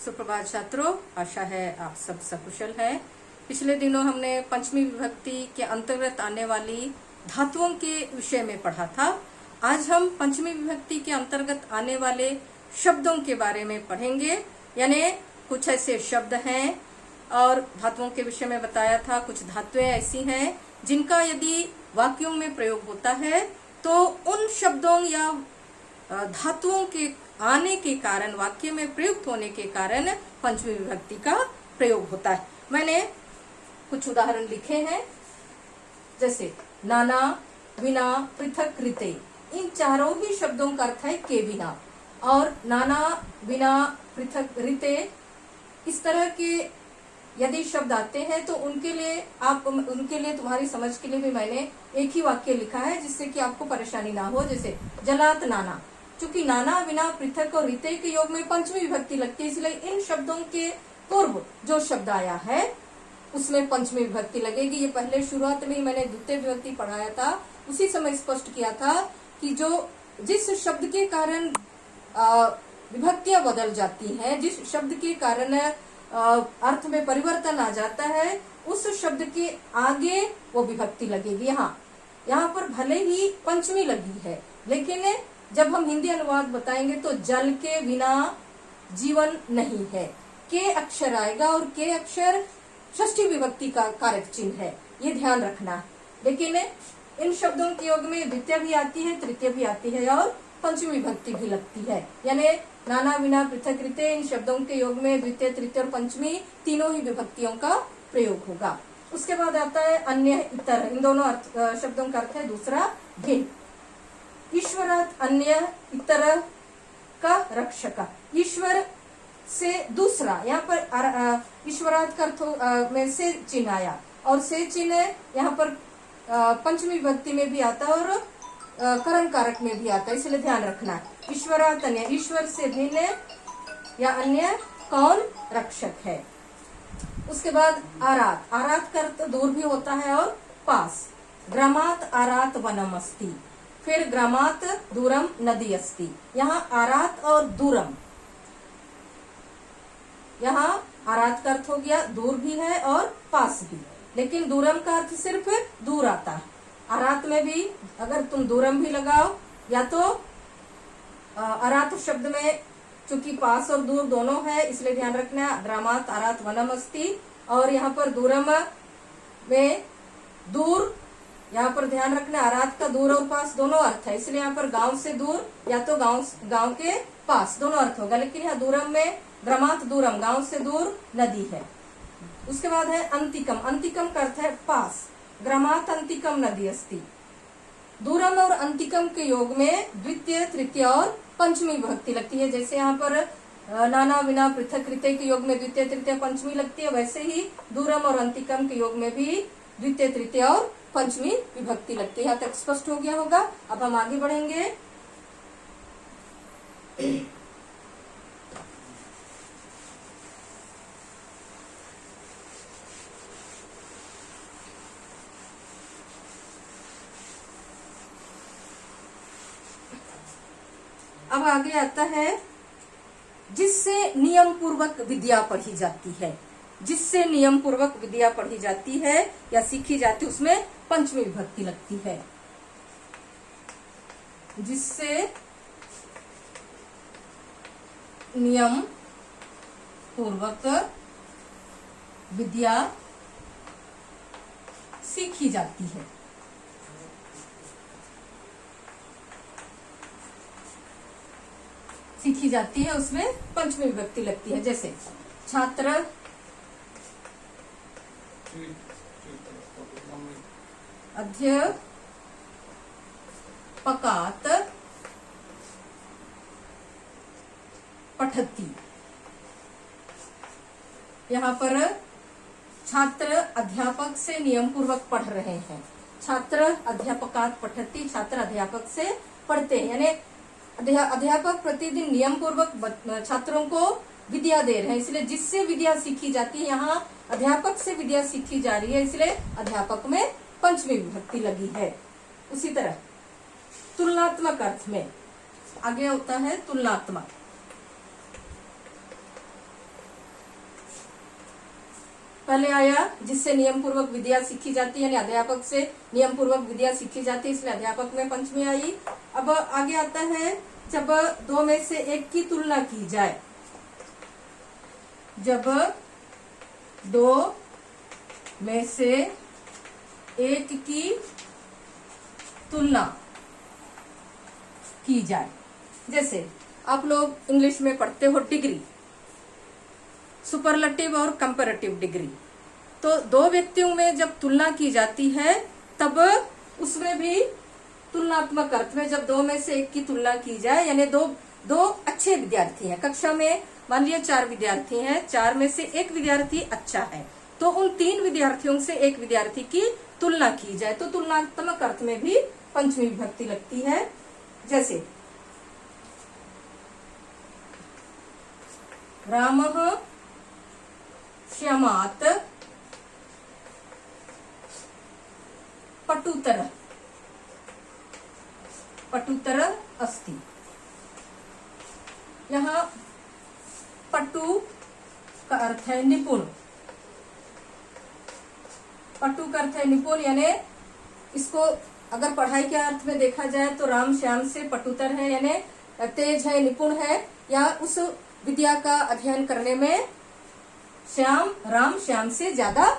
सुप्रभात छात्रों, आशा है आप सब सकुशल हैं। पिछले दिनों हमने पंचमी विभक्ति के अंतर्गत आने वाली धातुओं के विषय में पढ़ा था। आज हम पंचमी विभक्ति के अंतर्गत आने वाले शब्दों के बारे में पढ़ेंगे। यानी कुछ ऐसे शब्द हैं और धातुओं के विषय में बताया था, कुछ धातुएं ऐसी हैं जिनका यदि वाक्यों में प्रयोग होता है तो उन शब्दों या धातुओं के आने के कारण, वाक्य में प्रयुक्त होने के कारण पंचमी विभक्ति का प्रयोग होता है। मैंने कुछ उदाहरण लिखे हैं, जैसे नाना, बिना, पृथक, रीते। इन चारों ही शब्दों का अर्थ है के बिना। और नाना, बिना, पृथक, रीते, इस तरह के यदि शब्द आते हैं तो उनके लिए तुम्हारी समझ के लिए भी मैंने एक ही वाक्य लिखा है, जिससे कि आपको परेशानी ना हो। जैसे जलात नाना, चूंकि नाना, बिना, पृथक और रीते के योग में पंचमी विभक्ति लगती है, इसलिए इन शब्दों के पूर्व जो शब्द आया है उसमें पंचमी विभक्ति लगेगी। ये पहले शुरुआत में ही मैंने द्वितीय विभक्ति पढ़ाया था, उसी समय स्पष्ट किया था कि जिस शब्द के कारण विभक्तियां बदल जाती हैं, जिस शब्द के कारण अर्थ में परिवर्तन आ जाता है, उस शब्द के आगे वो विभक्ति लगेगी। यहाँ पर भले ही पंचमी लगी है, लेकिन जब हम हिंदी अनुवाद बताएंगे तो जल के बिना जीवन नहीं है, के अक्षर आएगा और के अक्षर षष्ठी विभक्ति का कारक चिन्ह है, ये ध्यान रखना। लेकिन इन शब्दों के योग में द्वितीय भी आती है, तृतीय भी आती है और पंचमी विभक्ति भी लगती है। यानी नाना, बिना, पृथक, रीते, इन शब्दों के योग में द्वितीय, तृतीय और पंचमी तीनों ही विभक्तियों का प्रयोग होगा। उसके बाद आता है अन्य, इतर। इन दोनों शब्दों का अर्थ है दूसरा, भिन्न। ईश्वरात् अन्य, इतर का रक्षक। ईश्वर से दूसरा, यहाँ पर ईश्वरात् का अर्थ में से चिन्ह आया, और से चिन्ह यहाँ पर पंचमी विभक्ति में भी आता है और कर्म कारक में भी आता है, इसलिए ध्यान रखना। ईश्वरात् अन्य, ईश्वर से भिन्न या अन्य कौन? रक्षक है। उसके बाद आरात। आरात का अर्थ दूर भी होता है और पास। ग्रामात आरात वनम अस्ति। फिर ग्रामात दूरम नदी अस्ति। यहाँ आरात और दूरम, यहाँ आरात का अर्थ हो गया दूर भी है और पास भी, लेकिन दूरम का अर्थ सिर्फ दूर आता है। आरात में भी अगर तुम दूरम भी लगाओ, या तो आरात शब्द में चूंकि पास और दूर दोनों है, इसलिए ध्यान रखना ग्रामात आरात वनम अस्ति। और यहाँ पर दूरम में दूर, यहाँ पर ध्यान रखना आरात का दूर और पास दोनों अर्थ है, इसलिए यहाँ पर गांव से दूर या तो गांव के पास दोनों अर्थ होगा। लेकिन यहाँ दूरम में ग्रामात दूरम, गांव से दूर नदी है। उसके बाद है अंतिकम। अंतिकम का अर्थ है पास। ग्रामात अंतिकम नदी अस्ति। दूरम और अंतिकम के योग में द्वितीय, तृतीय और पंचमी विभक्ति लगती है। जैसे यहाँ पर नाना, बिना, पृथक, रीते के योग में द्वितीय, तृतीय, पंचमी लगती है, वैसे ही दूरम और अंतिकम के योग में भी द्वितीय, तृतीय और पंचमी विभक्ति लगती है। यहाँ तक स्पष्ट हो गया होगा। अब हम आगे बढ़ेंगे। अब आगे आता है जिससे नियम पूर्वक विद्या पढ़ी जाती है। जिससे नियम पूर्वक विद्या पढ़ी जाती है या सीखी जाती है, उसमें पंचमी विभक्ति लगती है। जिससे नियम पूर्वक विद्या सीखी जाती है। सीखी जाती है, उसमें पंचमी विभक्ति लगती है। जैसे छात्र, अध्यापकात, पठति। यहाँ पर छात्र अध्यापक से नियम पूर्वक पढ़ रहे हैं। छात्र अध्यापकात पठति, छात्र अध्यापक से पढ़ते हैं। यानी अध्यापक प्रतिदिन नियम पूर्वक छात्रों को विद्या दे रहे हैं, इसलिए जिससे विद्या सीखी जाती है, यहाँ अध्यापक से विद्या सीखी जा रही है, इसलिए अध्यापक में पंचमी विभक्ति लगी है। उसी तरह तुलनात्मक अर्थ में आगे होता है तुलनात्मक। पहले आया जिससे नियम पूर्वक विद्या सीखी जाती है, यानी अध्यापक से नियम पूर्वक विद्या सीखी जाती है, इसलिए अध्यापक में पंचमी आई। अब आगे आता है जब दो में से एक की तुलना की जाए, जब दो में से एक की तुलना की जाए। जैसे आप लोग इंग्लिश में पढ़ते हो डिग्री, सुपरलेटिव और कंपैरेटिव डिग्री। तो दो व्यक्तियों में जब तुलना की जाती है तब उसमें भी तुलनात्मक अर्थ में जब दो में से एक की तुलना की जाए, यानी दो अच्छे विद्यार्थी हैं कक्षा में, मान लिया 4 विद्यार्थी हैं, 4 में से एक विद्यार्थी अच्छा है, तो उन 3 विद्यार्थियों से एक विद्यार्थी की तुलना की जाए, तो तुलनात्मक अर्थ में भी पंचमी विभक्ति लगती है। जैसे रामः श्यामात् पटुतरः अस्ति। यहाँ पटु का अर्थ है निपुण, पटु का अर्थ है निपुण, यानी इसको अगर पढ़ाई के अर्थ में देखा जाए तो राम श्याम से पटुतर है, यानी तेज है, निपुण है, या उस विद्या का अध्ययन करने में राम श्याम से ज्यादा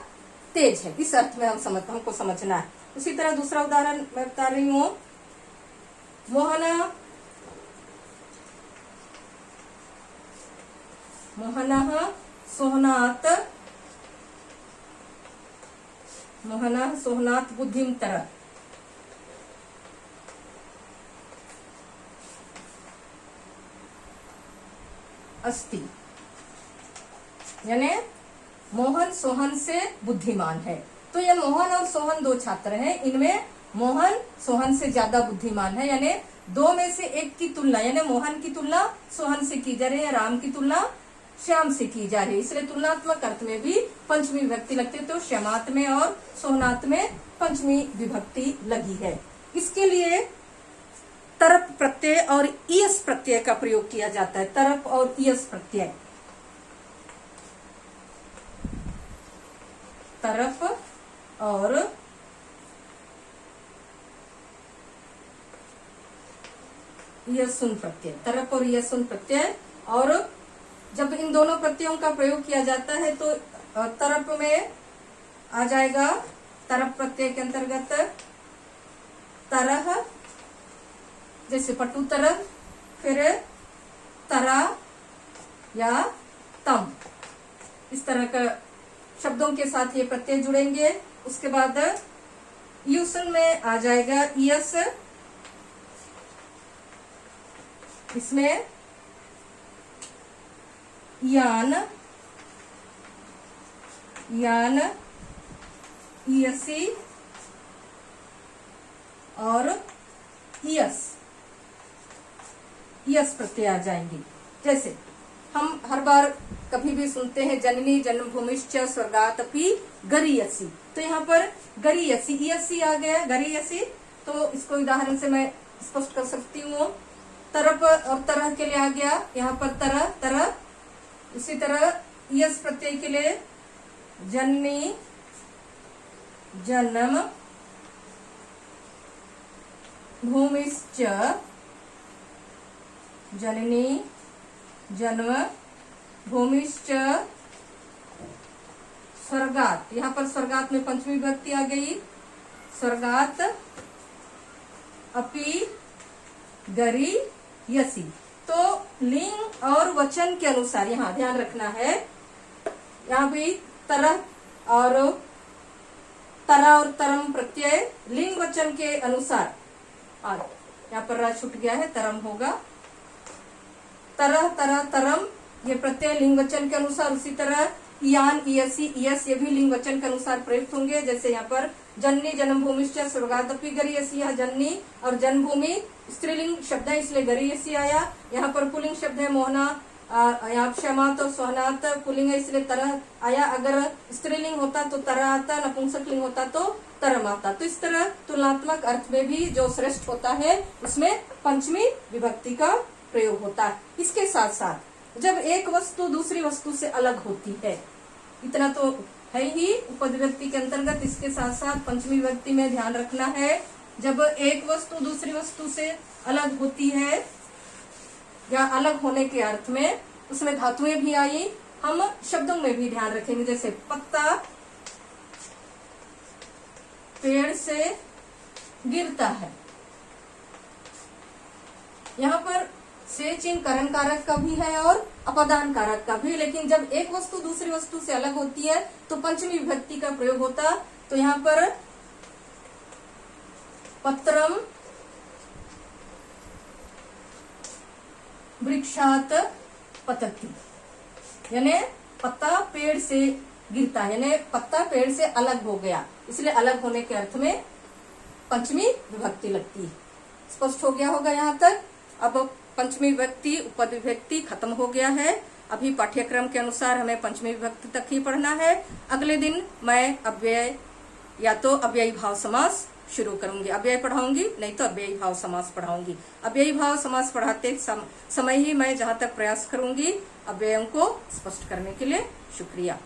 तेज है, इस अर्थ में हमको समझना है। उसी तरह दूसरा उदाहरण मैं बता रही हूँ, मोहनः सोहनात् बुद्धिमतरः अस्ति, यानी मोहन सोहन से बुद्धिमान है। तो ये मोहन और सोहन 2 छात्र हैं, इनमें मोहन सोहन से ज्यादा बुद्धिमान है, यानी 2 में से एक की तुलना, यानी मोहन की तुलना सोहन से की जा रही है, राम की तुलना श्याम से की जा रही है, इसलिए तुलनात्मक अर्थ में भी पंचमी विभक्ति लगती है। तो श्यामात में और सोहनात में पंचमी विभक्ति लगी है। इसके लिए तरप प्रत्यय और ईयस प्रत्यय का प्रयोग किया जाता है। तरप और ईयस प्रत्यय, तरप और यसून प्रत्यय, तरप और यसून प्रत्यय। और जब इन दोनों प्रत्ययों का प्रयोग किया जाता है तो तरप में आ जाएगा, तरप प्रत्यय के अंतर्गत तरह, जैसे पटुतरः, फिर तरा या तम, इस तरह का शब्दों के साथ ये प्रत्यय जुड़ेंगे। उसके बाद युसन में आ जाएगा यस, इसमें यान, यसी और यस प्रत्यय आ जाएंगे। जैसे हम हर बार कभी भी सुनते हैं जननी जन्मभूमिश्च स्वर्गादपि गरीयसी, तो यहाँ पर गरीयसी यसी आ गया, गरीयसी। तो इसको उदाहरण से मैं स्पष्ट कर सकती हूँ। तरप और तरह के लिए आ गया यहाँ पर तरह। उसी तरह यस प्रत्यय के लिए जननी जन्म भूमिश्च, जननी जन्म भूमिश्च स्वर्गात, यहाँ पर स्वर्गात में पंचमी विभक्ति आ गई, स्वर्गात अपि गरीयसी। तो लिंग और वचन के अनुसार यहाँ ध्यान रखना है, यहाँ भी तरह और तरम प्रत्यय लिंग वचन के अनुसार, और यहाँ पर रा छूट गया है, तरम होगा, तरह तरम ये प्रत्यय लिंग वचन के अनुसार। उसी तरह यान इयसी इयस ये भी लिंग वचन के अनुसार प्रयुक्त होंगे। जैसे यहाँ पर जननी जन्मभूमिश्च स्वर्गादपि गरीयसी, यहाँ जननी और जन्मभूमि स्त्रीलिंग शब्द है इसलिए गरीयसी आया। यहाँ पर पुल्लिंग शब्द है मोहना, यहाँ क्षमात और सोहनात पुल्लिंग है इसलिए तरह आया। अगर स्त्रीलिंग होता तो तरह आता, नपुंसक लिंग होता तो तरम आता। तो इस तरह तुलनात्मक अर्थ में भी जो श्रेष्ठ होता है उसमें पंचमी विभक्ति का प्रयोग होता है। इसके साथ साथ जब एक वस्तु दूसरी वस्तु से अलग होती है, इतना तो है ही उपविभक्ति के अंतर्गत। इसके साथ साथ पंचमी विभक्ति में ध्यान रखना है, जब एक वस्तु दूसरी वस्तु से अलग होती है या अलग होने के अर्थ में, उसमें धातुएं भी आई, हम शब्दों में भी ध्यान रखेंगे। जैसे पत्ता पेड़ से गिरता है, यहाँ पर से चिन्ह करण कारक का भी है और अपादान कारक का भी, लेकिन जब एक वस्तु दूसरी वस्तु से अलग होती है तो पंचमी विभक्ति का प्रयोग होता। तो यहाँ पर पत्रम वृक्षात पतति, यानी पत्ता पेड़ से गिरता है, यानी पत्ता पेड़ से अलग हो गया, इसलिए अलग होने के अर्थ में पंचमी विभक्ति लगती है। स्पष्ट हो गया होगा यहाँ तक। अब पंचमी विभक्ति उपविभक्ति खत्म हो गया है। अभी पाठ्यक्रम के अनुसार हमें पंचमी विभक्ति तक ही पढ़ना है। अगले दिन मैं अव्यय या तो अव्ययी भाव समास शुरू करूंगी, अव्यय पढ़ाऊंगी, नहीं तो अव्ययी भाव समास पढ़ाऊंगी। अव्ययी भाव समास पढ़ाते समय ही मैं जहां तक प्रयास करूंगी अव्ययों को स्पष्ट करने के लिए। शुक्रिया।